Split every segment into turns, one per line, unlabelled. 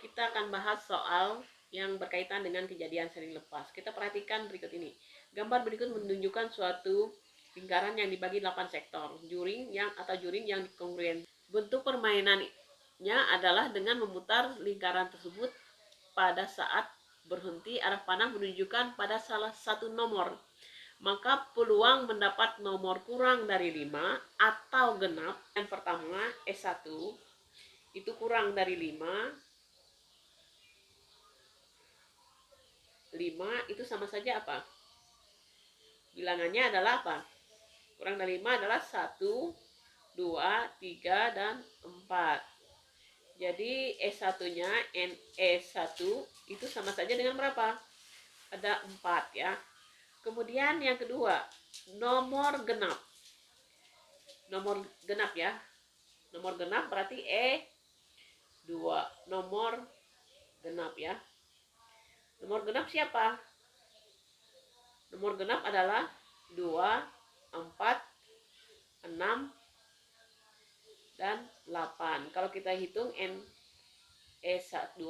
kita akan bahas soal yang berkaitan dengan kejadian saling lepas. Kita perhatikan berikut ini. Gambar berikut menunjukkan suatu lingkaran yang dibagi 8 sektor, juring yang kongruen. Bentuk permainannya adalah dengan memutar lingkaran tersebut pada saat berhenti arah panah menunjukkan pada salah satu nomor. Maka peluang mendapat nomor kurang dari 5 atau genap. Yang pertama S1 itu kurang dari 5 itu sama saja apa? Bilangannya adalah apa? Kurang dari 5 adalah 1, 2, 3, dan 4. Jadi S1-nya NE1 itu sama saja dengan berapa? Ada 4 ya. Kemudian yang kedua, nomor genap. Nomor genap ya. Nomor genap berarti E2. Nomor genap ya. Nomor genap siapa? Nomor genap adalah 2, 4, 6, dan 8. Kalau kita hitung NE2,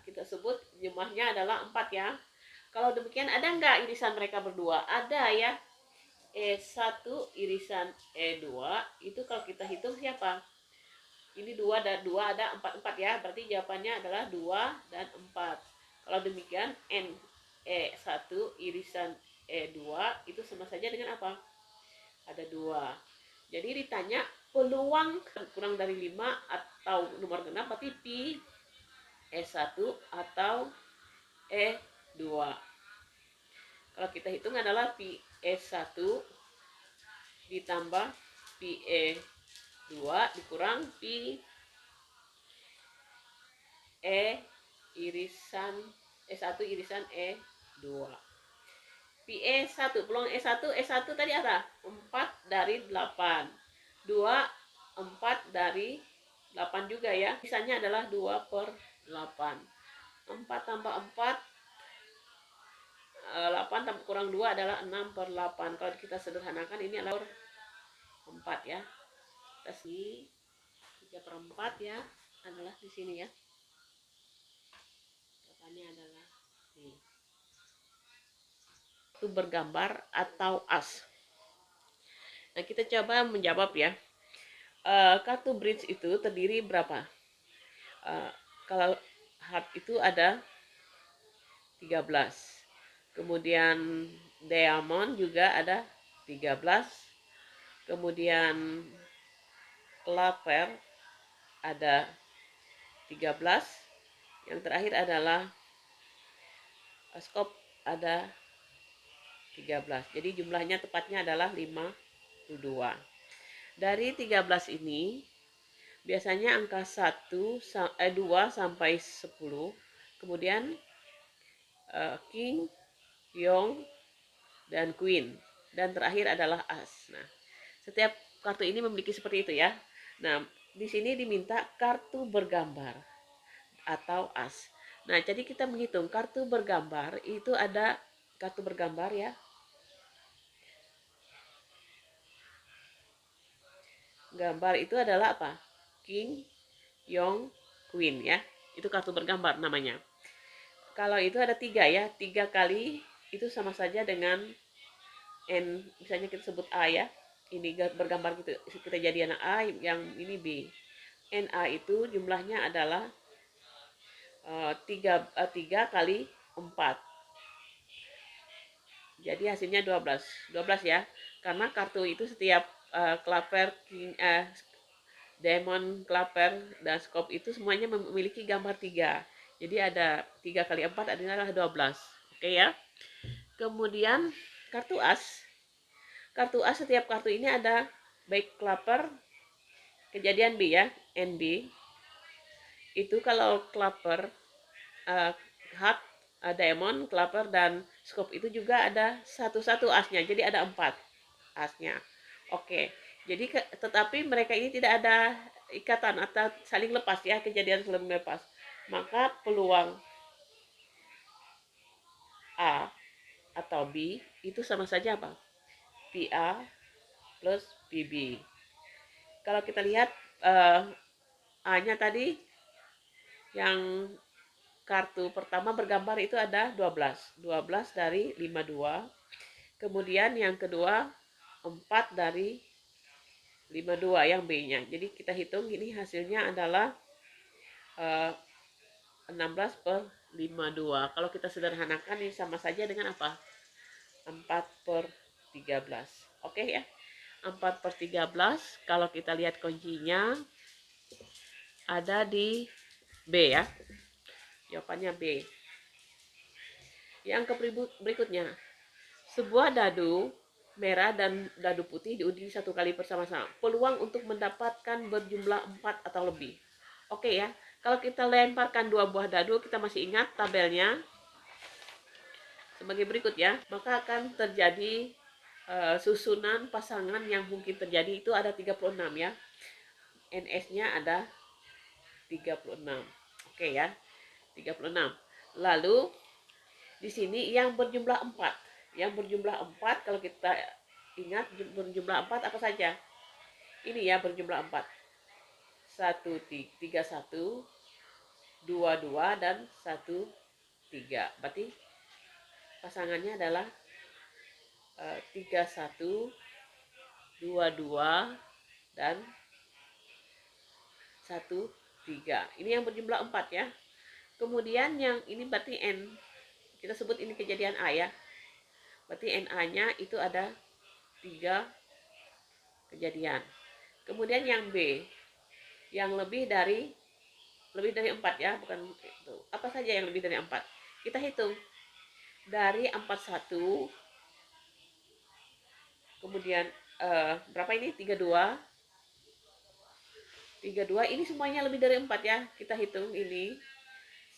kita sebut jumlahnya adalah 4 ya. Kalau demikian ada nggak irisan mereka berdua? Ada ya. E1 irisan E2 itu kalau kita hitung siapa? Ini 2 dan 2 ada 4 ya. Berarti jawabannya adalah 2 dan 4. Kalau demikian NE1 irisan E2 itu sama saja dengan apa? Ada 2. Jadi ditanya peluang kurang dari 5 atau nomor genap berarti pi E1 atau E2. Kalau kita hitung adalah pi E1 ditambah pi E2 dikurang pi E1 irisan E2. Pi E1, peluang E1 tadi ada 4 dari 8. 2, 4 dari 8 juga ya. Sisanya adalah 2 per 8. 4 tambah 4, 8 tambah kurang 2 adalah 6 per 8. Kalau kita sederhanakan ini adalah 4 ya. Kita sini 3 per 4 ya. Adalah di sini ya. Jawabannya adalah ini. Itu bergambar atau as. Nah, kita coba menjawab ya. Kartu bridge itu terdiri berapa? Kalau heart itu ada 13. Kemudian diamond juga ada 13. Kemudian claver ada 13. Yang terakhir adalah scope ada 13. Jadi jumlahnya tepatnya adalah 52. Dari 13 ini biasanya angka 2 sampai 10. Kemudian king, yong, dan queen. Dan terakhir adalah as. Nah, setiap kartu ini memiliki seperti itu ya. Nah, di sini diminta kartu bergambar atau as. Nah, jadi kita menghitung kartu bergambar itu ada kartu bergambar ya. Gambar itu adalah apa? King, yong, queen ya. Itu kartu bergambar namanya. Kalau itu ada 3 ya. 3 kali itu sama saja dengan N. Misalnya kita sebut A ya. Ini bergambar gitu. Kita jadi anak A, yang ini B. NA itu jumlahnya adalah 3 kali 4. Jadi hasilnya 12. 12 ya. Karena kartu itu setiap claver, king, diamond, claver, dan scope itu semuanya memiliki gambar 3. Jadi ada 3 kali 4 adalah 12. Oke ya. Kemudian kartu as. Kartu as, setiap kartu ini ada baik claver, kejadian B ya, NB. Itu kalau claver, heart, diamond, claver, dan scope itu juga ada satu-satu asnya. Jadi ada 4 asnya. Oke. Jadi tetapi mereka ini tidak ada ikatan atau saling lepas ya, kejadian saling lepas. Maka peluang A atau B itu sama saja apa? PA plus PB. Kalau kita lihat A-nya tadi yang kartu pertama bergambar itu ada 12. 12 dari 52. Kemudian yang kedua 4 dari 52 yang B-nya. Jadi kita hitung ini hasilnya adalah 16 per 52. Kalau kita sederhanakan ini sama saja dengan apa? 4 per 13. Oke ya. 4 per 13 kalau kita lihat kuncinya ada di B ya. Jawabannya B. Yang berikutnya, sebuah dadu merah dan dadu putih diundi 1 kali bersama-sama. Peluang untuk mendapatkan berjumlah 4 atau lebih. Oke ya, kalau kita lemparkan 2 buah dadu, kita masih ingat tabelnya sebagai berikut ya. Maka akan terjadi susunan pasangan yang mungkin terjadi itu ada 36 ya. NS-nya ada 36. Oke ya, 36. Lalu di sini yang berjumlah 4. Yang berjumlah 4 kalau kita ingat berjumlah 4 apa saja? Ini ya berjumlah 4. 31, 22 dan 13. Berarti pasangannya adalah 31, 22 dan 13. Ini yang berjumlah 4 ya. Kemudian yang ini berarti N. Kita sebut ini kejadian A ya. Berarti NA-nya itu ada 3 kejadian. Kemudian yang B, yang lebih dari 4 ya, bukan itu. Apa saja yang lebih dari 4? Kita hitung. Dari 41, kemudian berapa ini? 32. 32 ini semuanya lebih dari 4 ya. Kita hitung ini.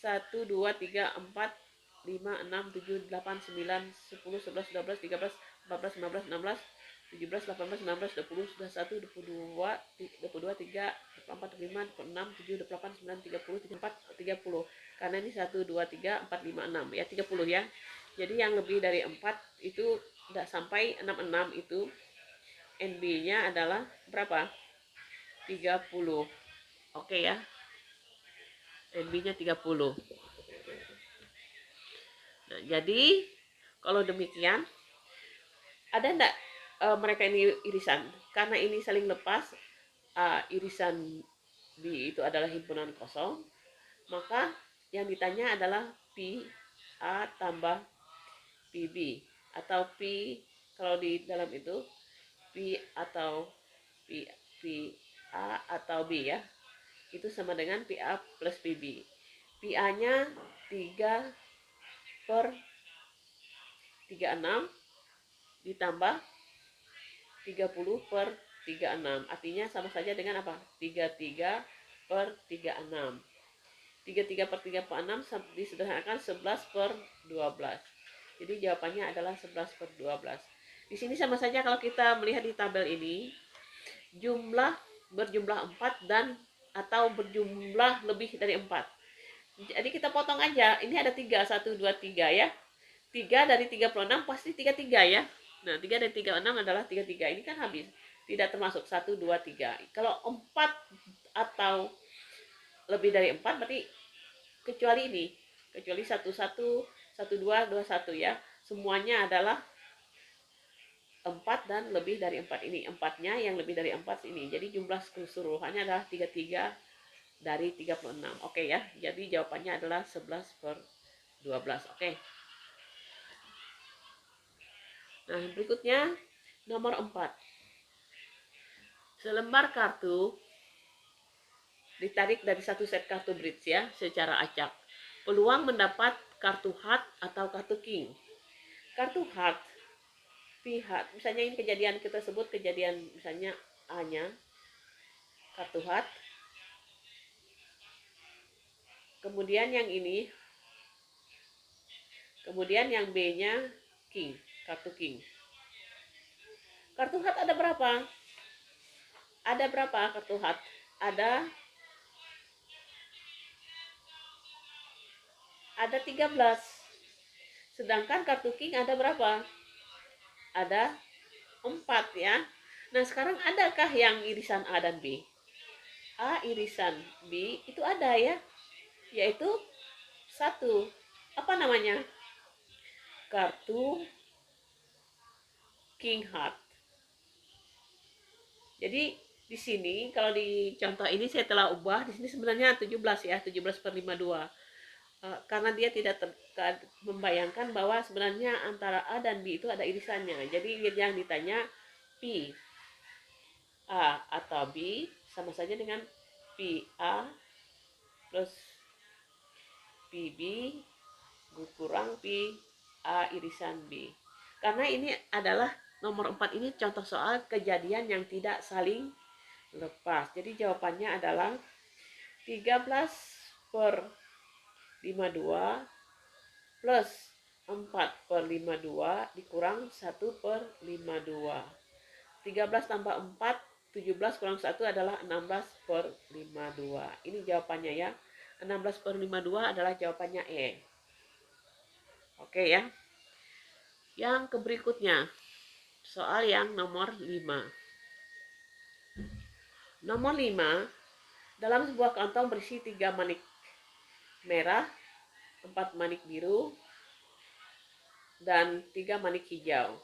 1, 2, 3, 4, 5, 6, 7, 8, 9, 10, 11, 12, 13, 14, 15, 16, 17, 18, 19, 20, 21, 22, 22, 3, 24, 25, 26, 7, 28, 9, 30, 34, 30. Karena ini 1, 2, 3, 4, 5, 6. Ya 30 ya. Jadi yang lebih dari 4 itu tidak sampai 66 itu NB-nya adalah berapa? 30. Oke ya. NB-nya 30. Nah, jadi kalau demikian ada enggak mereka ini irisan? Karena ini saling lepas, irisan B itu adalah himpunan kosong, maka yang ditanya adalah Pi A tambah PB atau Pi kalau di dalam itu Pi atau Pi A atau B ya. Itu sama dengan PA plus PB. PA-nya 3 per 36 ditambah 30 per 36. Artinya sama saja dengan apa? 33 per 36. 33 per 36 disederhanakan 11 per 12. Jadi jawabannya adalah 11 per 12. Di sini sama saja kalau kita melihat di tabel ini, berjumlah 4 dan atau berjumlah lebih dari 4. Jadi kita potong aja. Ini ada 3, 1, 2, 3 ya. 3 dari 36 pasti 33 ya. Nah, 3 dari 36 adalah 33. Ini kan habis. Tidak termasuk 1, 2, 3. Kalau 4 atau lebih dari 4 berarti kecuali ini. Kecuali 1, 1, 1, 2, 2, 1 ya. Semuanya adalah 4 dan lebih dari 4 ini. 4-nya yang lebih dari 4 ini. Jadi jumlah keseluruhannya adalah 33 dari 36. Oke ya. Jadi jawabannya adalah 11 per 12. Oke. Nah, berikutnya nomor 4. Selembar kartu ditarik dari satu set kartu bridge ya secara acak. Peluang mendapat kartu heart atau kartu king. Kartu heart pihak, misalnya ini kejadian kita sebut kejadian misalnya A-nya kartu heart, kemudian yang ini, kemudian yang B-nya king, kartu king. Kartu heart ada berapa? Ada berapa kartu heart? Ada 13. Sedangkan kartu king ada berapa? Ada 4 ya. Nah, sekarang adakah yang irisan A dan B? A irisan B itu ada ya, yaitu Satu, apa namanya? Kartu King Heart. Jadi di sini kalau di contoh ini saya telah ubah, di sini sebenarnya 17 ya, 17/52. Karena dia tidak membayangkan bahwa sebenarnya antara A dan B itu ada irisannya. Jadi yang ditanya P A atau B sama saja dengan P A plus PB kurang P A irisan B. Karena ini adalah nomor 4 ini contoh soal kejadian yang tidak saling lepas. Jadi jawabannya adalah 13/52 plus 4/52 dikurang 1/52. 13 tambah 4, 17 kurang 1 adalah 16/52. Ini jawabannya ya. 16/52 adalah jawabannya E. Oke ya. Yang berikutnya, soal yang nomor 5. Nomor 5, dalam sebuah kantong berisi 3 manik merah, 4 manik biru, dan 3 manik hijau.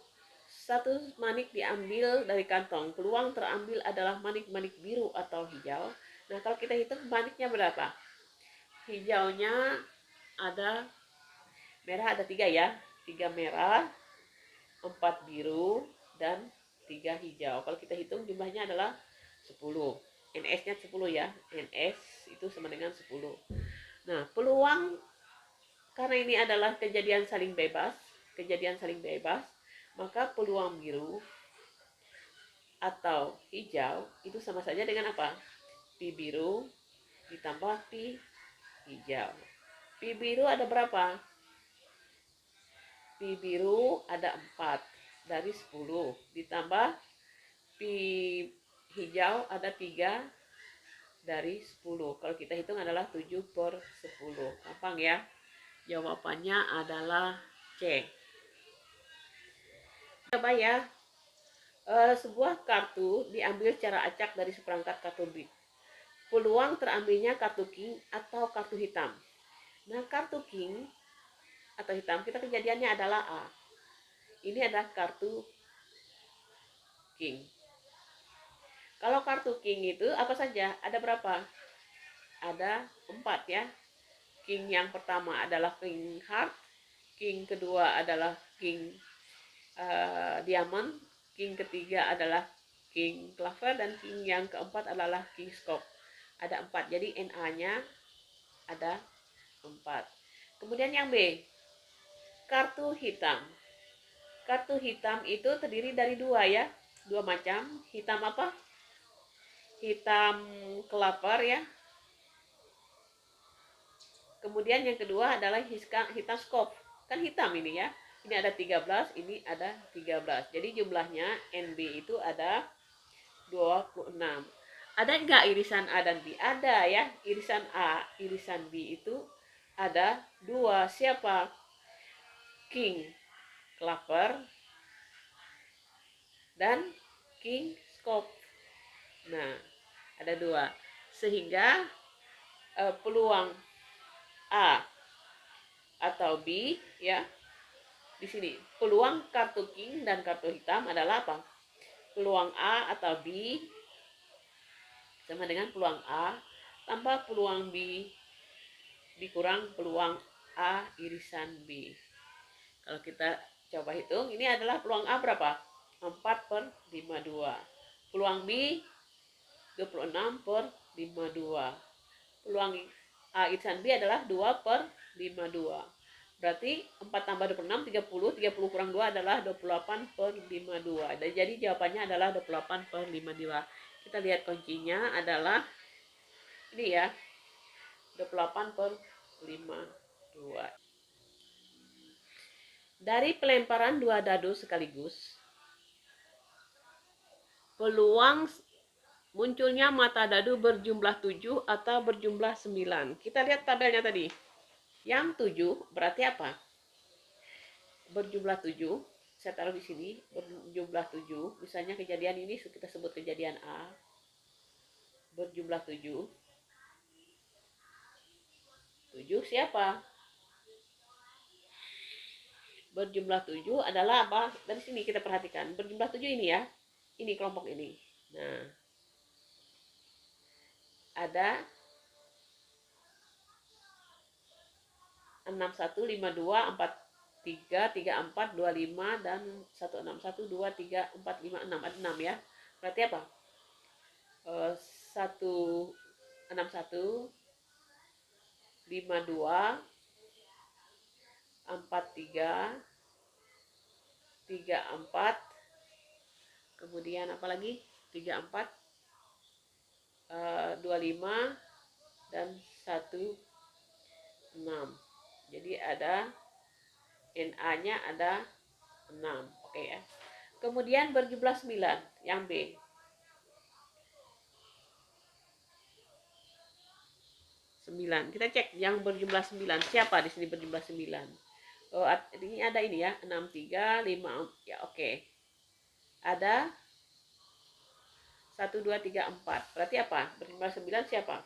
1 manik diambil dari kantong. Peluang terambil adalah manik-manik biru atau hijau. Nah, kalau kita hitung maniknya berapa? Hijaunya ada, merah ada 3 ya. 3 merah, 4 biru, dan 3 hijau. Kalau kita hitung jumlahnya adalah 10. NS-nya 10 ya. NS itu sama dengan 10. Nah, peluang karena ini adalah kejadian saling bebas, maka peluang biru atau hijau itu sama saja dengan apa? Pi biru ditambah pi hijau. Pi biru ada berapa? Pi biru ada 4 dari 10 ditambah pi hijau ada 3 dari 10. Kalau kita hitung adalah 7/10. Gampang ya. Jawabannya adalah C. Coba ya. Sebuah kartu diambil secara acak dari seperangkat kartu bit. Peluang terambilnya kartu king atau kartu hitam. Nah, kartu king atau hitam, kita kejadiannya adalah A. Ini adalah kartu king. Kalau kartu king itu apa saja? Ada berapa? Ada 4 ya. King yang pertama adalah king heart, king kedua adalah king diamond, king ketiga adalah king clover, dan king yang keempat adalah king scope. Ada 4, jadi NA-nya ada 4. Kemudian yang B, kartu hitam. Kartu hitam itu terdiri dari 2 ya, 2 macam. Hitam apa? Hitam clover ya. Kemudian yang kedua adalah hitam scope. Kan hitam ini ya. Ini ada 13, ini ada 13. Jadi jumlahnya NB itu ada 26. Ada enggak irisan A dan B? Ada ya. Irisan A, irisan B itu ada 2. Siapa? King Clover dan King Scope. Nah, ada 2. Sehingga peluang A atau B ya. Di sini peluang kartu king dan kartu hitam adalah apa? Peluang A atau B sama dengan peluang A tambah peluang B dikurang peluang A irisan B. Kalau kita coba hitung, ini adalah peluang A berapa? 4/52. Peluang B 26/52. Peluang A irisan B adalah 2/52. Berarti 4 tambah 26, 30. 30 kurang 2 adalah 28/52. Dan jadi jawabannya adalah 28/52. Kita lihat kuncinya adalah ini ya, 28/52. Dari pelemparan 2 dadu sekaligus, peluang munculnya mata dadu berjumlah 7 atau berjumlah 9. Kita lihat tabelnya tadi. Yang 7 berarti apa? Berjumlah 7. Saya taruh di sini, berjumlah 7. Misalnya kejadian ini kita sebut kejadian A. Berjumlah 7. 7 siapa? berjumlah 7 adalah apa? Dari sini kita perhatikan. Berjumlah 7 ini ya. Ini kelompok ini. Nah, ada 6152433425 dan 16123456 ada 6 ya. Berarti apa? 161524334, kemudian apa lagi? 34 25 dan 16. Jadi ada NA-nya ada 6. Oke ya. Kemudian berjumlah 9 yang B. Kita cek yang berjumlah 9. Siapa di sini berjumlah 9? Oh, ini ada ini ya, 63, 5 ya, oke. Ada 1 2 3 4. Berarti apa? Berjumlah 9 siapa?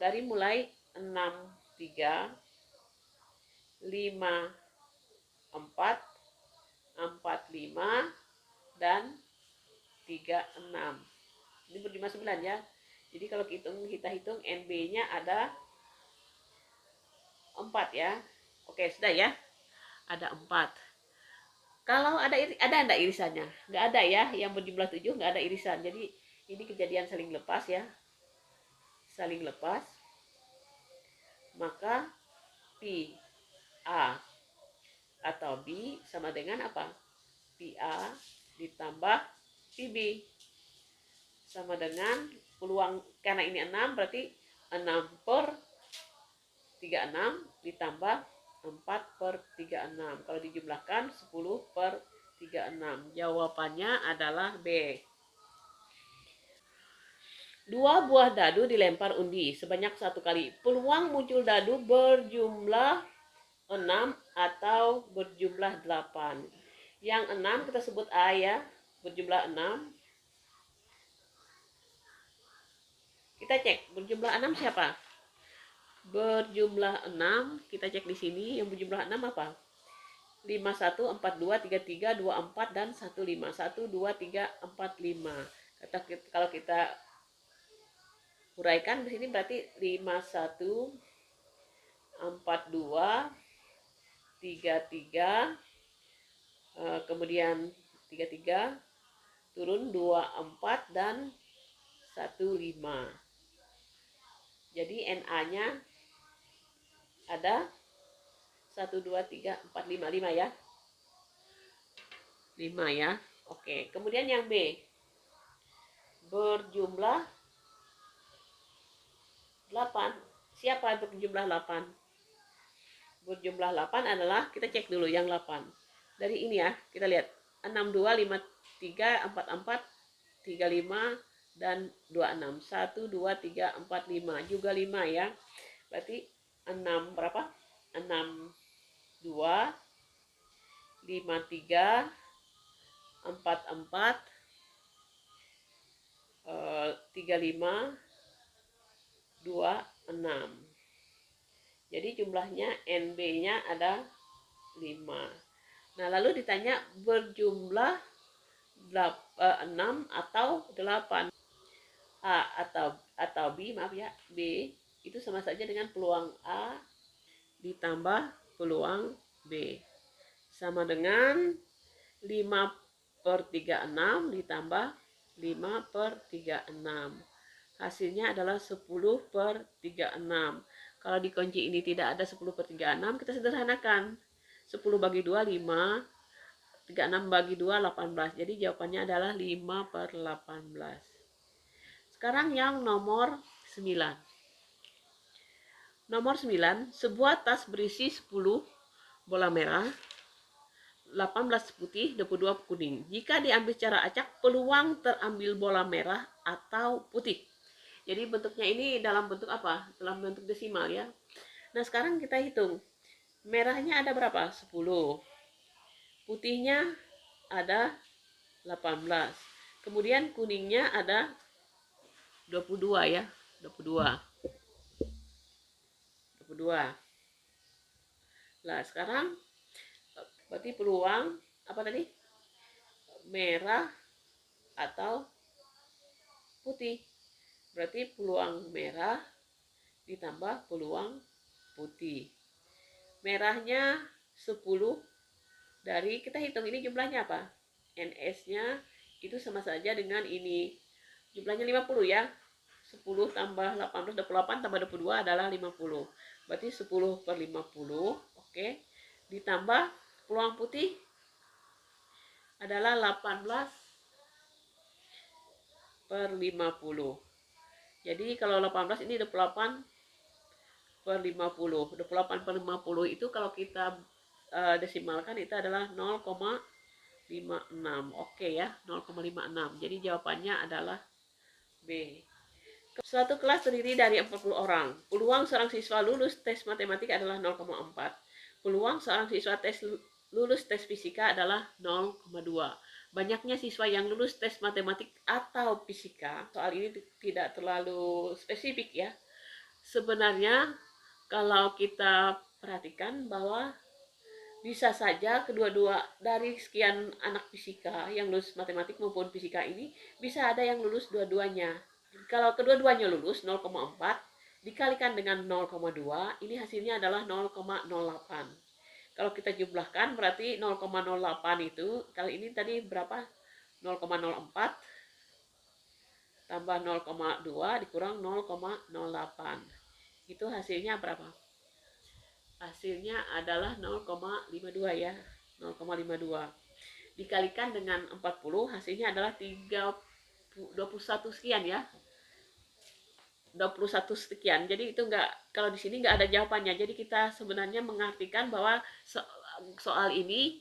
Dari mulai 63 5 4 45 dan 36. Ini berjumlah 9 ya. Jadi kalau kita hitung NB-nya ada 4 ya. Oke, sudah ya. Ada 4. Kalau ada enggak irisannya? Enggak ada ya. Yang berjumlah 7 enggak ada irisan. Jadi ini kejadian saling lepas ya. Saling lepas. Maka Pi A atau B sama dengan apa? Pi A ditambah Pi B sama dengan peluang, karena ini 6 berarti 6 per 36 ditambah 4 per 36. Kalau dijumlahkan 10 per 36. Jawabannya adalah B. 2 buah dadu dilempar undi sebanyak 1 kali. Peluang muncul dadu berjumlah 6 atau berjumlah 8. Yang 6 kita sebut A ya, berjumlah 6. Kita cek berjumlah 6 siapa? Berjumlah 6, kita cek di sini yang berjumlah 6 apa? 51, 42, 33, 24 dan 15. 1 2 3 4 5. Kalau kita uraikan di sini berarti 51 42 33 kemudian 33 turun 24 dan 15. Jadi NA-nya ada 1 2 3 4 5 ya. 5 ya. Oke, kemudian yang B. Berjumlah 8. Siapa berjumlah 8? Berjumlah 8 adalah, kita cek dulu yang 8. Dari ini ya, kita lihat 62 53 44 35 dan 26. 1 2 3 4 5 juga 5 ya. Berarti 6 berapa? 6 2 5 3 4 4 35 2 6. Jadi jumlahnya NB-nya ada 5. Nah, lalu ditanya berjumlah 6 atau 8. A atau B, maaf ya, B itu sama saja dengan peluang A ditambah peluang B. Sama dengan 5 per 36 ditambah 5 per 36. Hasilnya adalah 10 per 36. Kalau di kunci ini tidak ada 10 per 36, kita sederhanakan. 10 bagi 2, 5. 36 bagi 2, 18. Jadi jawabannya adalah 5 per 18. Sekarang yang nomor 9. Nomor 9, sebuah tas berisi 10 bola merah, 18 putih, 22 kuning. Jika diambil secara acak, peluang terambil bola merah atau putih. Jadi bentuknya ini dalam bentuk apa? Dalam bentuk desimal ya. Nah, sekarang kita hitung. Merahnya ada berapa? 10. Putihnya ada 18. Kemudian kuningnya ada 22 ya. 22. Nah, sekarang Berarti peluang apa tadi? Merah atau putih. Berarti peluang merah ditambah peluang putih. Merahnya 10 dari, kita hitung ini jumlahnya apa? NS-nya itu sama saja dengan ini. Jumlahnya 50 ya. 10 tambah 18, 28 tambah 22 adalah 50. Berarti 10 per 50. Oke. Ditambah peluang putih adalah 18 per 50. Jadi kalau 18 ini 28 per 50. 28 per 50 itu kalau kita desimalkan itu adalah 0,56. Oke ya, 0,56. Jadi jawabannya adalah B. Suatu kelas terdiri dari 40 orang. Peluang seorang siswa lulus tes matematik adalah 0,4. Peluang seorang siswa lulus tes fisika adalah 0,2. Banyaknya siswa yang lulus tes matematik atau fisika. Soal ini tidak terlalu spesifik ya. Sebenarnya kalau kita perhatikan bahwa bisa saja kedua-dua dari sekian anak fisika yang lulus matematik maupun fisika ini bisa ada yang lulus dua-duanya. Kalau kedua-duanya lulus 0,4 dikalikan dengan 0,2, ini hasilnya adalah 0,08. Kalau kita jumlahkan berarti 0,08 itu, kali ini tadi berapa? 0,04 tambah 0,2 dikurang 0,08. Itu hasilnya berapa? Hasilnya adalah 0,52 ya. 0,52. Dikalikan dengan 40 hasilnya adalah 21 sekian ya. 21 sekian. Jadi itu kalau di sini nggak ada jawabannya. Jadi kita sebenarnya mengartikan bahwa soal ini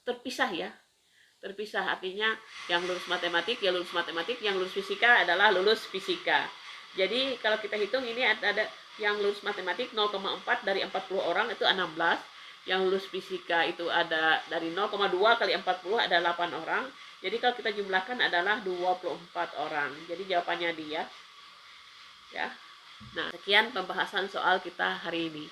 terpisah ya. Terpisah artinya yang lulus matematik ya lulus matematik, yang lulus fisika adalah lulus fisika. Jadi kalau kita hitung ini ada yang lulus matematik 0,4 dari 40 orang itu 16. Yang lulus fisika itu ada dari 0,2 kali 40 ada 8 orang. Jadi kalau kita jumlahkan adalah 24 orang. Jadi jawabannya dia. Ya. Nah, sekian pembahasan soal kita hari ini.